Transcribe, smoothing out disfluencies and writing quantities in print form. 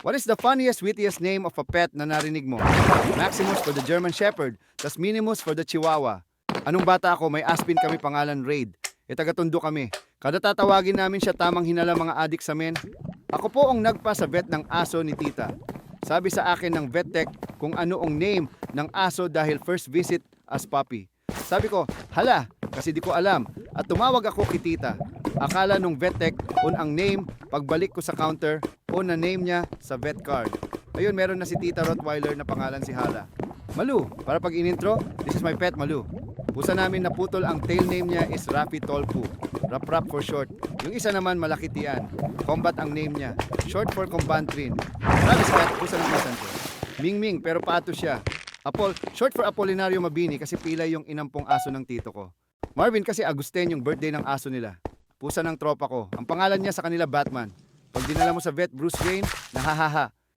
What is the funniest, wittiest name of a pet na narinig mo? Maximus for the German Shepherd, tas Minimus for the Chihuahua. Anong bata ako, may Aspin kami pangalan Raid. Taga-Tondo kami. Kada tatawagin namin siya tamang hinala mga adik sa men. Ako po ang nagpa sa vet ng aso ni tita. Sabi sa akin ng vet tech kung ano ang name ng aso dahil first visit as puppy. Sabi ko, hala, kasi di ko alam. At tumawag ako kay tita. Akala nung vet tech on ang name, pagbalik ko sa counter, on na name niya sa vet card. Ayun, meron na si tita Rottweiler na pangalan si Hala. Malu, para pag in-intro, this is my pet Malu. Pusa namin naputol, ang tail name niya is Rafi Tolpu. Rap for short. Yung isa naman malaki tiyan. Combat ang name niya. Short for Combantrin. Travis Cat, pusa ng masan ko. Mingming, pero pato siya. Apol, short for Apolinario Mabini kasi pilay yung inampong aso ng tito ko. Marvin kasi Agustin yung birthday ng aso nila. Pusa ng tropa ko. Ang pangalan niya sa kanila Batman. Pag dinala mo sa vet Bruce Wayne, nahahaha.